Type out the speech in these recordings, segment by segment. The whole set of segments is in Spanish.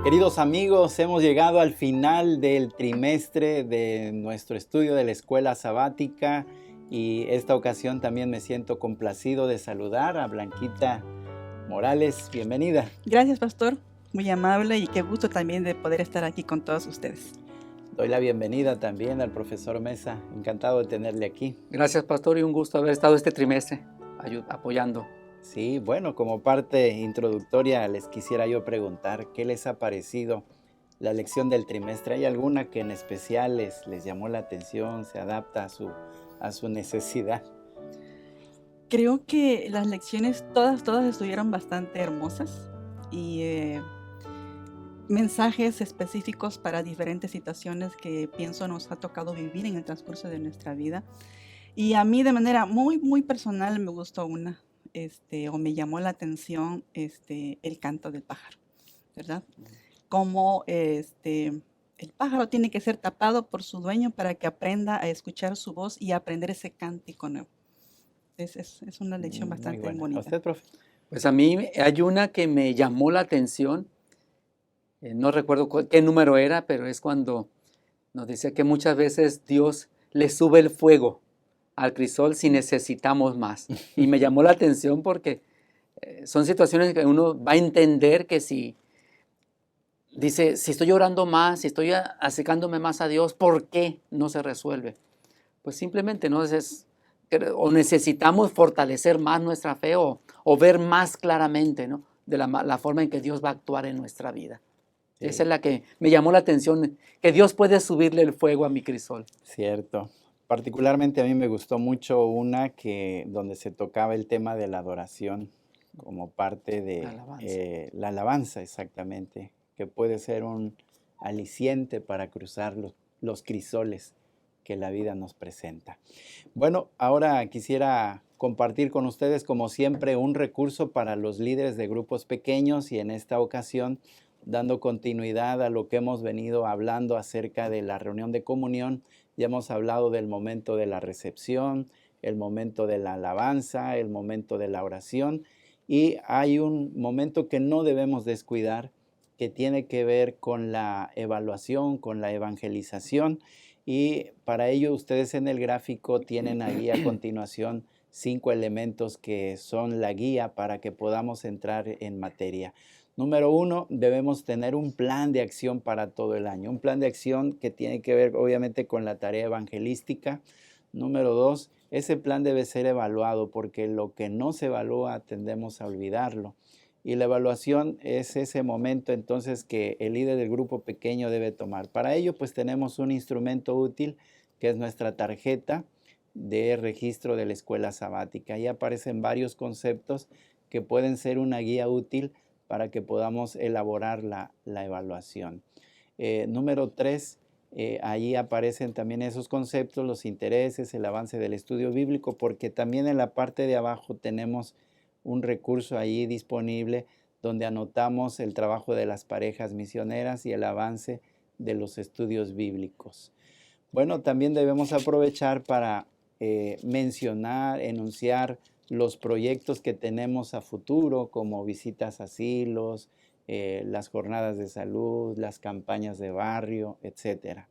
Queridos amigos, hemos llegado al final del trimestre de nuestro estudio de la escuela sabática y esta ocasión también me siento complacido de saludar a Blanquita Morales. Bienvenida. Gracias, pastor. Muy amable y qué gusto también de poder estar aquí con todos ustedes. Doy la bienvenida también al profesor Mesa. Encantado de tenerle aquí. Gracias, pastor, y un gusto haber estado este trimestre apoyando. Sí, bueno, como parte introductoria les quisiera yo preguntar, ¿qué les ha parecido la lección del trimestre? ¿Hay alguna que en especial les llamó la atención, se adapta a su necesidad? Creo que las lecciones todas estuvieron bastante hermosas y mensajes específicos para diferentes situaciones que pienso nos ha tocado vivir en el transcurso de nuestra vida. Y a mí de manera muy personal me gustó una, o me llamó la atención el canto del pájaro, ¿verdad? Cómo el pájaro tiene que ser tapado por su dueño para que aprenda a escuchar su voz y a aprender ese cántico nuevo. Es una lección bastante bonita. ¿A usted, profe? Pues a mí hay una que me llamó la atención, no recuerdo qué número era, pero es cuando nos decía que muchas veces Dios le sube el fuego al crisol si necesitamos más. Y me llamó la atención porque son situaciones que uno va a entender que si dice, si estoy orando más, si estoy acercándome más a Dios, ¿por qué no se resuelve? Pues simplemente no o necesitamos fortalecer más nuestra fe o ver más claramente, ¿no?, de la forma en que Dios va a actuar en nuestra vida. Sí. Esa es la que me llamó la atención, que Dios puede subirle el fuego a mi crisol. Cierto. Particularmente a mí me gustó mucho una donde se tocaba el tema de la adoración como parte de la alabanza, exactamente, que puede ser un aliciente para cruzar los crisoles que la vida nos presenta. Bueno, ahora quisiera compartir con ustedes, como siempre, un recurso para los líderes de grupos pequeños y en esta ocasión dando continuidad a lo que hemos venido hablando acerca de la reunión de comunión. Ya hemos hablado del momento de la recepción, el momento de la alabanza, el momento de la oración, y hay un momento que no debemos descuidar que tiene que ver con la evaluación, con la evangelización, y para ello ustedes en el gráfico tienen ahí a continuación 5 elementos que son la guía para que podamos entrar en materia. Número 1, debemos tener un plan de acción para todo el año. Un plan de acción que tiene que ver obviamente con la tarea evangelística. Número 2, ese plan debe ser evaluado porque lo que no se evalúa tendemos a olvidarlo. Y la evaluación es ese momento entonces que el líder del grupo pequeño debe tomar. Para ello pues tenemos un instrumento útil que es nuestra tarjeta de registro de la escuela sabática. Ahí aparecen varios conceptos que pueden ser una guía útil para que podamos elaborar la evaluación. Número 3, ahí aparecen también esos conceptos, los intereses, el avance del estudio bíblico, porque también en la parte de abajo tenemos un recurso ahí disponible donde anotamos el trabajo de las parejas misioneras y el avance de los estudios bíblicos. Bueno, también debemos aprovechar para mencionar, enunciar los proyectos que tenemos a futuro, como visitas a asilos, las jornadas de salud, las campañas de barrio, etc.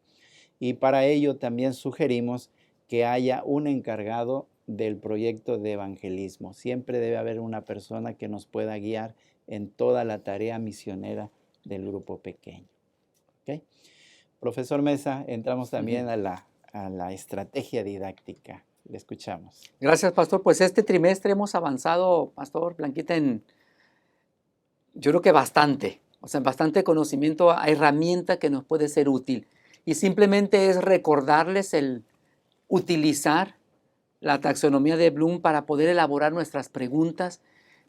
Y para ello también sugerimos que haya un encargado del proyecto de evangelismo. Siempre debe haber una persona que nos pueda guiar en toda la tarea misionera del grupo pequeño. ¿Okay? Profesor Mesa, entramos también a la estrategia didáctica. Le escuchamos. Gracias, pastor. Pues este trimestre hemos avanzado, pastor Blanquita, yo creo que bastante, bastante conocimiento, a herramienta que nos puede ser útil. Y simplemente es recordarles el utilizar la taxonomía de Bloom para poder elaborar nuestras preguntas.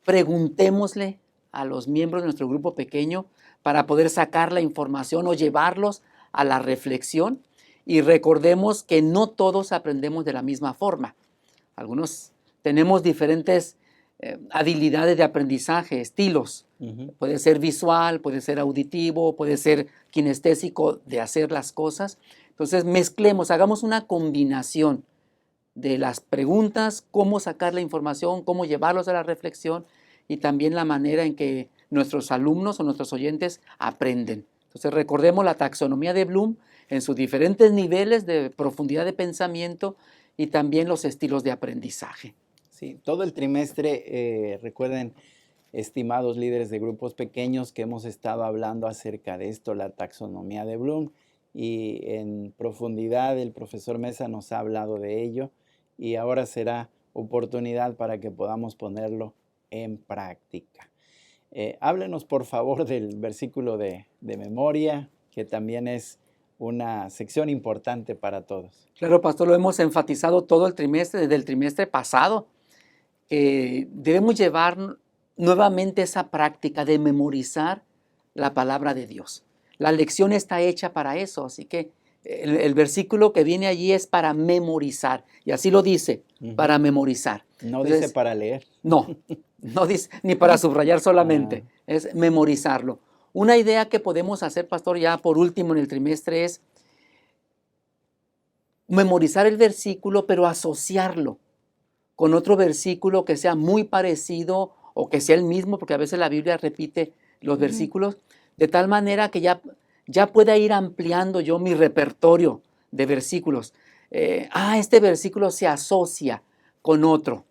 Preguntémosle a los miembros de nuestro grupo pequeño para poder sacar la información o llevarlos a la reflexión. Y recordemos que no todos aprendemos de la misma forma. Algunos tenemos diferentes habilidades de aprendizaje, estilos. Puede ser visual, puede ser auditivo, puede ser kinestésico de hacer las cosas. Entonces mezclemos, hagamos una combinación de las preguntas, cómo sacar la información, cómo llevarlos a la reflexión y también la manera en que nuestros alumnos o nuestros oyentes aprenden. Entonces recordemos la taxonomía de Bloom en sus diferentes niveles de profundidad de pensamiento y también los estilos de aprendizaje. Sí, todo el trimestre, recuerden, estimados líderes de grupos pequeños, que hemos estado hablando acerca de esto, la taxonomía de Bloom, y en profundidad el profesor Mesa nos ha hablado de ello, y ahora será oportunidad para que podamos ponerlo en práctica. Háblenos por favor del versículo de memoria, que también es una sección importante para todos. Claro, pastor, lo hemos enfatizado todo el trimestre, desde el trimestre pasado, que debemos llevar nuevamente esa práctica de memorizar la palabra de Dios. La lección está hecha para eso, así que el versículo que viene allí es para memorizar, y así lo dice, para memorizar. No Entonces, dice para leer. No, no dice ni para subrayar solamente, es memorizarlo. Una idea que podemos hacer, pastor, ya por último en el trimestre es memorizar el versículo, pero asociarlo con otro versículo que sea muy parecido o que sea el mismo, porque a veces la Biblia repite los versículos, de tal manera que ya pueda ir ampliando yo mi repertorio de versículos. Este versículo se asocia con otro.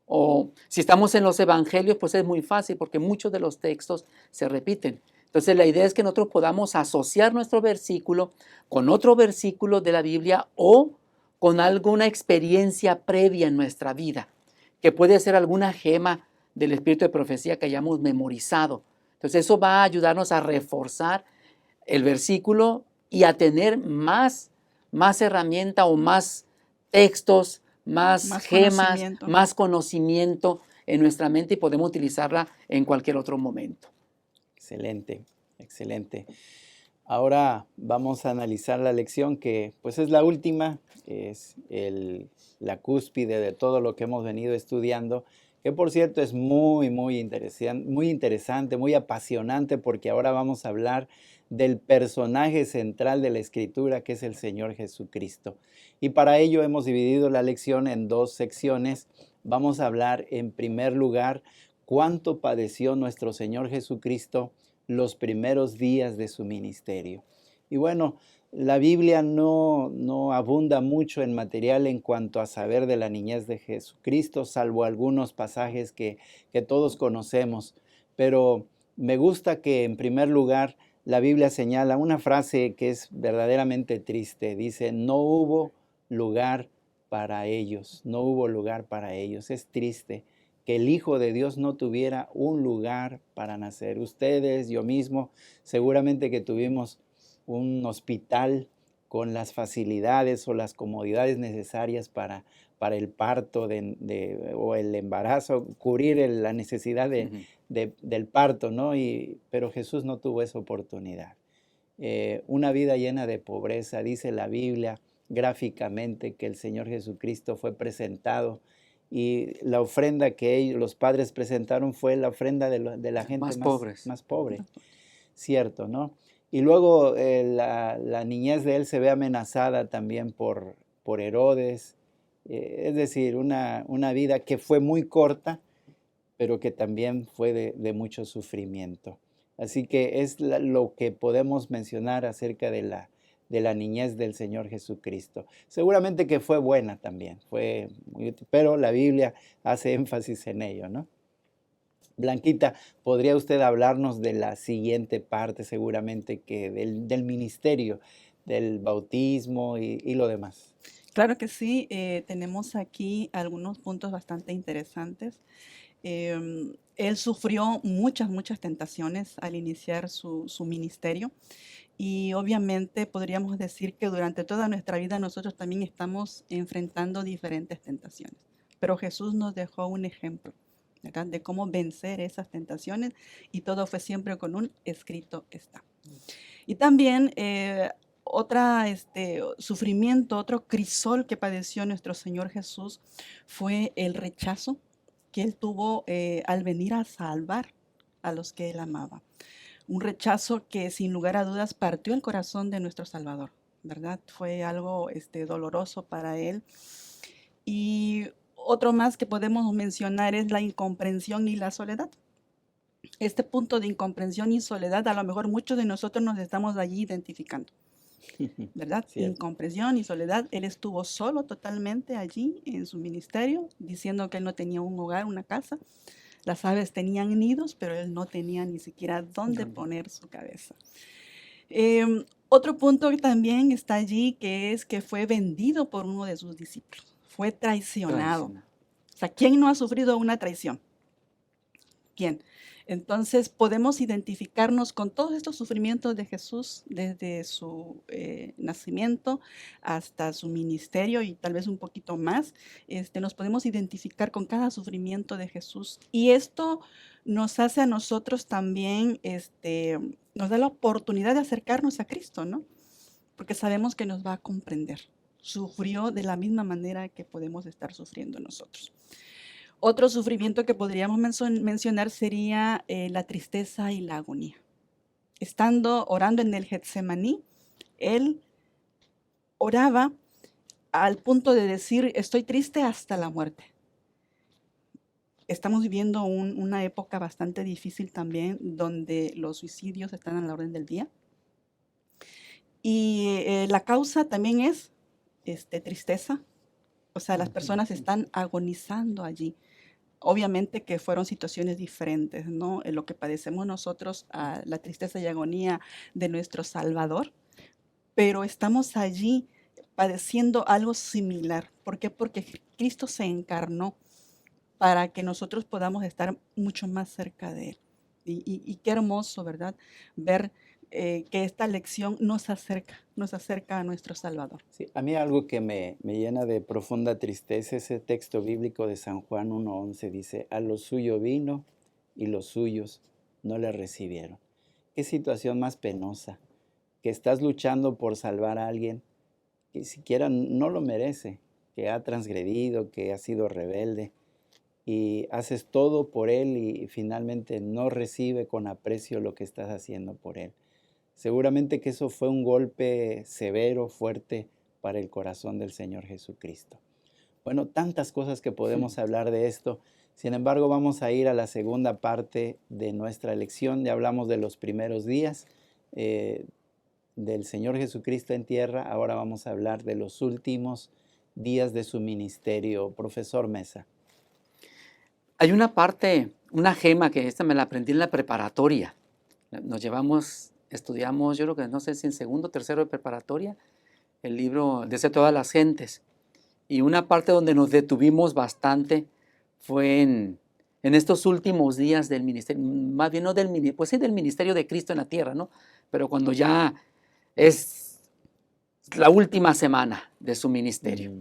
O si estamos en los evangelios, pues es muy fácil porque muchos de los textos se repiten. Entonces la idea es que nosotros podamos asociar nuestro versículo con otro versículo de la Biblia o con alguna experiencia previa en nuestra vida, que puede ser alguna gema del espíritu de profecía que hayamos memorizado. Entonces eso va a ayudarnos a reforzar el versículo y a tener más herramienta o más textos, más gemas, más conocimiento en nuestra mente y podemos utilizarla en cualquier otro momento. Excelente, excelente. Ahora vamos a analizar la lección que pues es la última, es la cúspide de todo lo que hemos venido estudiando, que por cierto es muy interesante, muy apasionante, porque ahora vamos a hablar del personaje central de la Escritura, que es el Señor Jesucristo. Y para ello hemos dividido la lección en dos secciones. Vamos a hablar en primer lugar cuánto padeció nuestro Señor Jesucristo los primeros días de su ministerio. Y bueno, la Biblia no abunda mucho en material en cuanto a saber de la niñez de Jesucristo, salvo algunos pasajes que todos conocemos. Pero me gusta que en primer lugar la Biblia señala una frase que es verdaderamente triste. Dice, no hubo lugar para ellos, no hubo lugar para ellos. Es triste que el Hijo de Dios no tuviera un lugar para nacer. Ustedes, yo mismo, seguramente que tuvimos un hospital con las facilidades o las comodidades necesarias para el parto o el embarazo, cubrir la necesidad del parto, ¿no? Pero Jesús no tuvo esa oportunidad. Una vida llena de pobreza, dice la Biblia gráficamente que el Señor Jesucristo fue presentado y la ofrenda que los padres presentaron fue la ofrenda de la gente más pobre, cierto, ¿no? Y luego la niñez de él se ve amenazada también por Herodes, es decir, una vida que fue muy corta, pero que también fue de mucho sufrimiento. Así que es lo que podemos mencionar acerca de la niñez del Señor Jesucristo. Seguramente que fue buena también, pero la Biblia hace énfasis en ello, ¿no? Blanquita, ¿podría usted hablarnos de la siguiente parte seguramente que del ministerio, del bautismo y lo demás? Claro que sí, tenemos aquí algunos puntos bastante interesantes. Él sufrió muchas tentaciones al iniciar su ministerio y obviamente podríamos decir que durante toda nuestra vida nosotros también estamos enfrentando diferentes tentaciones, pero Jesús nos dejó un ejemplo, ¿verdad?, de cómo vencer esas tentaciones y todo fue siempre con un escrito está. Y también sufrimiento, otro crisol que padeció nuestro Señor Jesús fue el rechazo que él tuvo al venir a salvar a los que él amaba. Un rechazo que sin lugar a dudas partió el corazón de nuestro Salvador, ¿verdad? Fue algo doloroso para él. Y otro más que podemos mencionar es la incomprensión y la soledad. este punto de incomprensión y soledad, a lo mejor muchos de nosotros nos estamos allí identificando, ¿verdad? Cierto. Incomprensión y soledad. Él estuvo solo totalmente allí en su ministerio, diciendo que él no tenía un hogar, una casa. Las aves tenían nidos, pero él no tenía ni siquiera dónde poner su cabeza. Otro punto que también está allí, que es que fue vendido por uno de sus discípulos. Fue traicionado. O sea, ¿quién no ha sufrido una traición? ¿Quién? Entonces podemos identificarnos con todos estos sufrimientos de Jesús desde su nacimiento hasta su ministerio y tal vez un poquito más. Nos podemos identificar con cada sufrimiento de Jesús, y esto nos hace a nosotros también, nos da la oportunidad de acercarnos a Cristo, ¿no? Porque sabemos que nos va a comprender. Sufrió de la misma manera que podemos estar sufriendo nosotros. Otro sufrimiento que podríamos mencionar sería la tristeza y la agonía. Estando orando en el Getsemaní, él oraba al punto de decir, estoy triste hasta la muerte. Estamos viviendo una época bastante difícil también, donde los suicidios están a la orden del día. Y la causa también es tristeza. O sea, las personas están agonizando allí. Obviamente que fueron situaciones diferentes, ¿no? Lo que padecemos nosotros, la tristeza y agonía de nuestro Salvador, pero estamos allí padeciendo algo similar. ¿Por qué? Porque Cristo se encarnó para que nosotros podamos estar mucho más cerca de Él. Y qué hermoso, ¿verdad? Ver que esta lección nos acerca a nuestro Salvador. Sí, a mí algo que me llena de profunda tristeza, ese texto bíblico de San Juan 1:11 dice, a lo suyo vino y los suyos no le recibieron. Qué situación más penosa, que estás luchando por salvar a alguien que siquiera no lo merece, que ha transgredido, que ha sido rebelde, y haces todo por él y finalmente no recibe con aprecio lo que estás haciendo por él. Seguramente que eso fue un golpe severo, fuerte para el corazón del Señor Jesucristo. Bueno, tantas cosas que podemos hablar de esto. Sin embargo, vamos a ir a la segunda parte de nuestra lección. Ya hablamos de los primeros días del Señor Jesucristo en tierra. Ahora vamos a hablar de los últimos días de su ministerio. Profesor Mesa. Hay una parte, una gema que esta me la aprendí en la preparatoria. Estudiamos, yo creo que no sé si en segundo o tercero de preparatoria, el libro Deseo a todas las gentes. Y una parte donde nos detuvimos bastante fue en estos últimos días del ministerio, más bien no del ministerio, pues sí del ministerio de Cristo en la tierra, ¿no? Pero cuando ya es la última semana de su ministerio.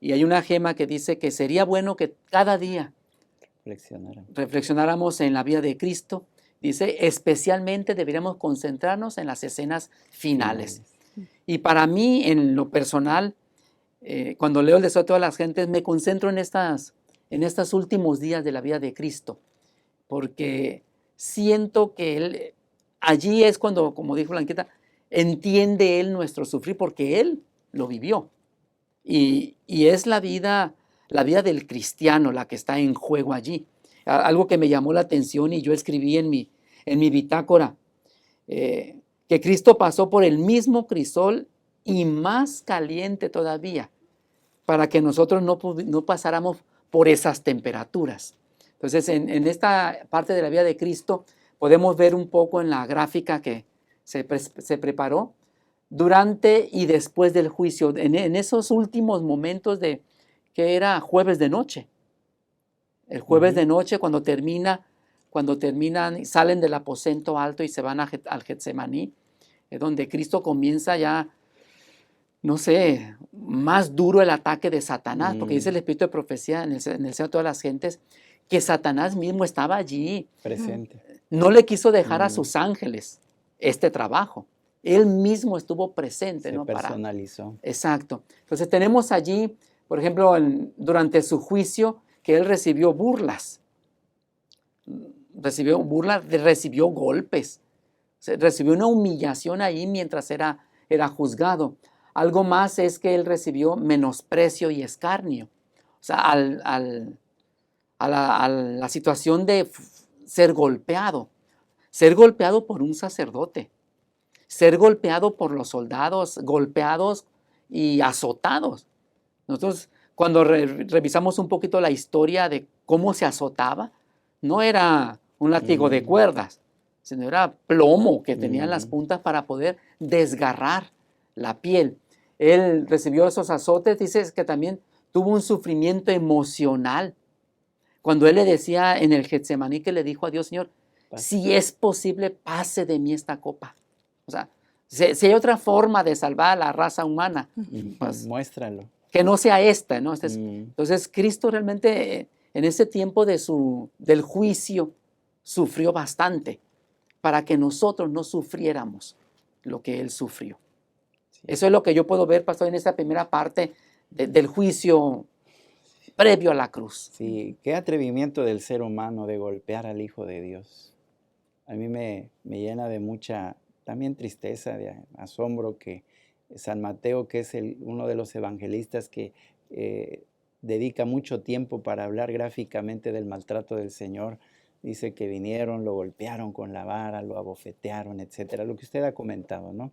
Y hay una gema que dice que sería bueno que cada día reflexionáramos en la vida de Cristo. Dice, especialmente deberíamos concentrarnos en las escenas finales. Y para mí, en lo personal, cuando leo el Deseo de todas las gentes, me concentro en estos últimos días de la vida de Cristo, porque siento que Él, allí es cuando, como dijo Blanquita, entiende Él nuestro sufrir, porque Él lo vivió. Y es la vida del cristiano la que está en juego allí. Algo que me llamó la atención y yo escribí en mi bitácora, que Cristo pasó por el mismo crisol y más caliente todavía, para que nosotros no pasáramos por esas temperaturas. Entonces, en esta parte de la vida de Cristo, podemos ver un poco en la gráfica que se preparó, durante y después del juicio, en esos últimos momentos que era jueves de noche. El jueves de noche, cuando terminan, salen del aposento alto y se van al Getsemaní, es donde Cristo comienza ya, no sé, más duro el ataque de Satanás, porque dice el Espíritu de Profecía en el Deseo de todas las gentes, que Satanás mismo estaba allí. Presente. No le quiso dejar a sus ángeles este trabajo. Él mismo estuvo presente. Se personalizó. Exacto. Entonces tenemos allí, por ejemplo, durante su juicio, que él recibió burlas. Recibió golpes. Recibió una humillación ahí mientras era juzgado. Algo más es que él recibió menosprecio y escarnio. O sea, a la situación de ser golpeado por un sacerdote, ser golpeado por los soldados, golpeados y azotados. Nosotros, cuando revisamos un poquito la historia de cómo se azotaba, no era un látigo de cuerdas, sino era plomo que tenían las puntas para poder desgarrar la piel. Él recibió esos azotes, dice que también tuvo un sufrimiento emocional. Cuando él le decía en el Getsemaní, que le dijo a Dios, Señor, si es posible, pase de mí esta copa. O sea, si hay otra forma de salvar a la raza humana, pues, muéstralo. Que no sea esta, ¿no? Entonces, Cristo realmente en ese tiempo del juicio sufrió bastante para que nosotros no sufriéramos lo que Él sufrió. Sí. Eso es lo que yo puedo ver, pastor, en esta primera parte del juicio previo a la cruz. Sí, qué atrevimiento del ser humano de golpear al Hijo de Dios. A mí me llena de mucha también tristeza, de asombro que San Mateo, que es uno de los evangelistas que dedica mucho tiempo para hablar gráficamente del maltrato del Señor, dice que vinieron, lo golpearon con la vara, lo abofetearon, etcétera. Lo que usted ha comentado, ¿no?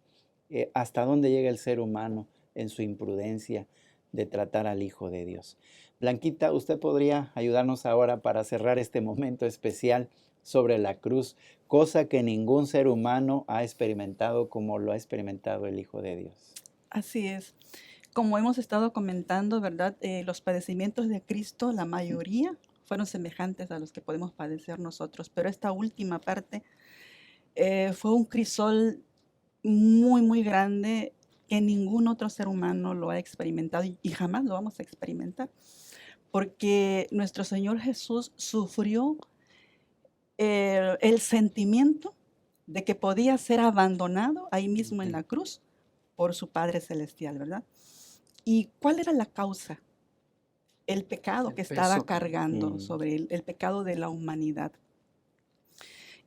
¿Hasta dónde llega el ser humano en su imprudencia de tratar al Hijo de Dios? Blanquita, ¿usted podría ayudarnos ahora para cerrar este momento especial sobre la cruz, cosa que ningún ser humano ha experimentado como lo ha experimentado el Hijo de Dios? Así es. Como hemos estado comentando, ¿verdad? Los padecimientos de Cristo, la mayoría fueron semejantes a los que podemos padecer nosotros, pero esta última parte fue un crisol muy, muy grande que ningún otro ser humano lo ha experimentado y jamás lo vamos a experimentar, porque nuestro Señor Jesús sufrió el sentimiento de que podía ser abandonado ahí mismo en la cruz por su Padre Celestial, ¿verdad? ¿Y cuál era la causa? El pecado que estaba cargando sobre él, el pecado de la humanidad.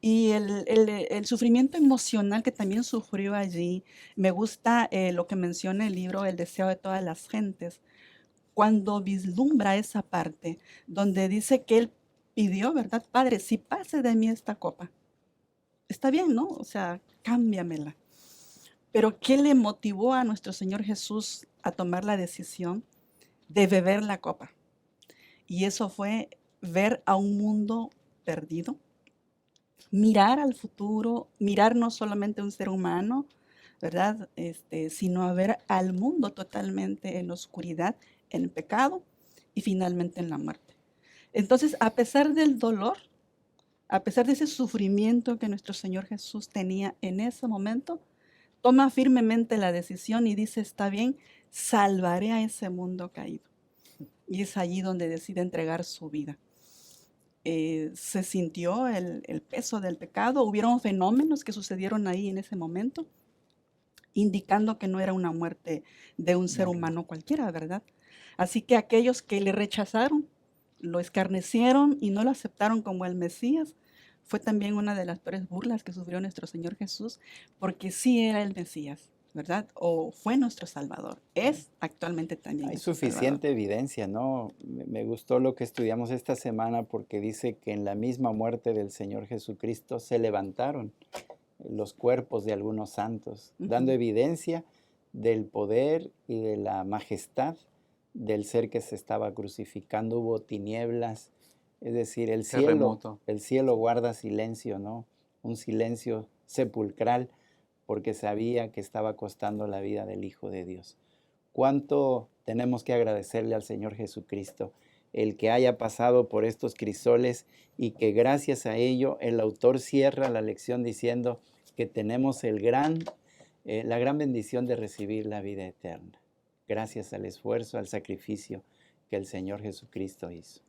Y el sufrimiento emocional que también sufrió allí, me gusta lo que menciona el libro El deseo de todas las gentes, cuando vislumbra esa parte donde dice que él pidió, ¿verdad? Padre, si pase de mí esta copa, está bien, ¿no? O sea, cámbiamela. Pero ¿qué le motivó a nuestro Señor Jesús a tomar la decisión de beber la copa? Y eso fue ver a un mundo perdido, mirar al futuro, mirar no solamente a un ser humano, ¿verdad? Sino a ver al mundo totalmente en oscuridad, en pecado y finalmente en la muerte. Entonces, a pesar del dolor, a pesar de ese sufrimiento que nuestro Señor Jesús tenía en ese momento, toma firmemente la decisión y dice, está bien, salvaré a ese mundo caído. Y es allí donde decide entregar su vida. Se sintió el peso del pecado, hubieron fenómenos que sucedieron ahí en ese momento, indicando que no era una muerte de un ser humano cualquiera, ¿verdad? Así que aquellos que le rechazaron, lo escarnecieron y no lo aceptaron como el Mesías, fue también una de las peores burlas que sufrió nuestro Señor Jesús, porque sí era el Mesías, ¿verdad? O fue nuestro Salvador, es actualmente también. Hay suficiente evidencia, ¿no? Me gustó lo que estudiamos esta semana porque dice que en la misma muerte del Señor Jesucristo se levantaron los cuerpos de algunos santos, dando evidencia del poder y de la majestad del ser que se estaba crucificando. Hubo tinieblas, es decir, el cielo guarda silencio, ¿no? Un silencio sepulcral, porque sabía que estaba costando la vida del Hijo de Dios. ¿Cuánto tenemos que agradecerle al Señor Jesucristo el que haya pasado por estos crisoles y que gracias a ello el autor cierra la lección diciendo que tenemos la gran bendición de recibir la vida eterna, gracias al esfuerzo, al sacrificio que el Señor Jesucristo hizo?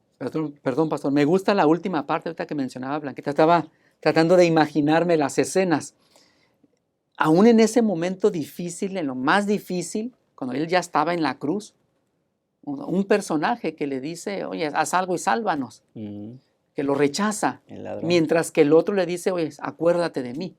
Perdón, pastor, me gusta la última parte ahorita que mencionaba Blanquita. Estaba tratando de imaginarme las escenas. Aún en ese momento difícil, en lo más difícil, cuando él ya estaba en la cruz, un personaje que le dice, oye, haz algo y sálvanos, que lo rechaza, mientras que el otro le dice, oye, acuérdate de mí.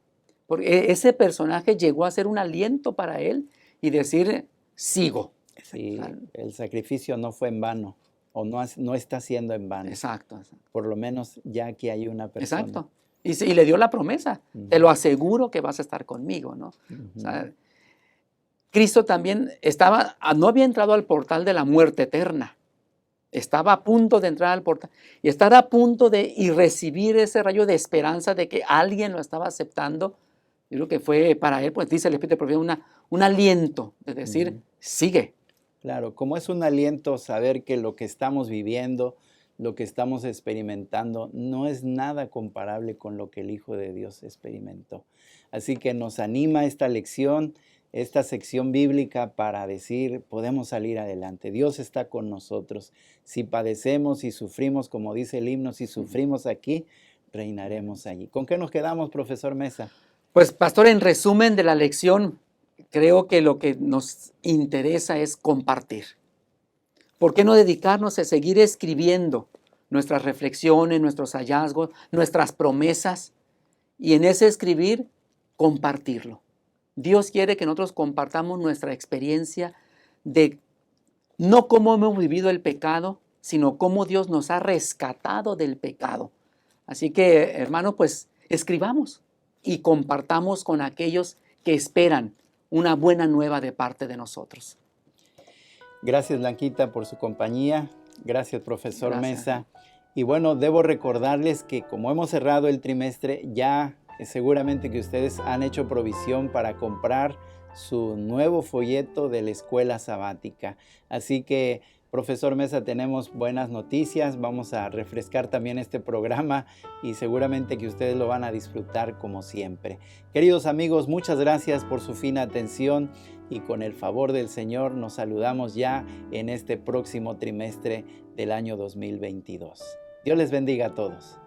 Porque ese personaje llegó a ser un aliento para él y decir, sigo. Sí, el sacrificio no fue en vano. o no está siendo en vano. Exacto. Por lo menos ya aquí hay una persona. Exacto. Y le dio la promesa. Te lo aseguro que vas a estar conmigo, ¿no? O sea, Cristo también no había entrado al portal de la muerte eterna. Estaba a punto de entrar al portal y estar a punto y recibir ese rayo de esperanza de que alguien lo estaba aceptando. Yo creo que fue para él, pues dice el Espíritu Profeta, un aliento de decir, sigue. Claro, como es un aliento saber que lo que estamos viviendo, lo que estamos experimentando, no es nada comparable con lo que el Hijo de Dios experimentó. Así que nos anima esta lección, esta sección bíblica para decir, podemos salir adelante. Dios está con nosotros. Si padecemos y sufrimos, como dice el himno, si sufrimos aquí, reinaremos allí. ¿Con qué nos quedamos, profesor Mesa? Pues, pastor, en resumen de la lección, creo que lo que nos interesa es compartir. ¿Por qué no dedicarnos a seguir escribiendo nuestras reflexiones, nuestros hallazgos, nuestras promesas? Y en ese escribir, compartirlo. Dios quiere que nosotros compartamos nuestra experiencia de no cómo hemos vivido el pecado, sino cómo Dios nos ha rescatado del pecado. Así que, hermano, pues escribamos y compartamos con aquellos que esperan una buena nueva de parte de nosotros. Gracias, Blanquita, por su compañía. Gracias, profesor Gracias. Mesa. Y bueno, debo recordarles que como hemos cerrado el trimestre, ya seguramente que ustedes han hecho provisión para comprar su nuevo folleto de la escuela sabática. Así que, profesor Mesa, tenemos buenas noticias. Vamos a refrescar también este programa y seguramente que ustedes lo van a disfrutar como siempre. Queridos amigos, muchas gracias por su fina atención y con el favor del Señor nos saludamos ya en este próximo trimestre del año 2022. Dios les bendiga a todos.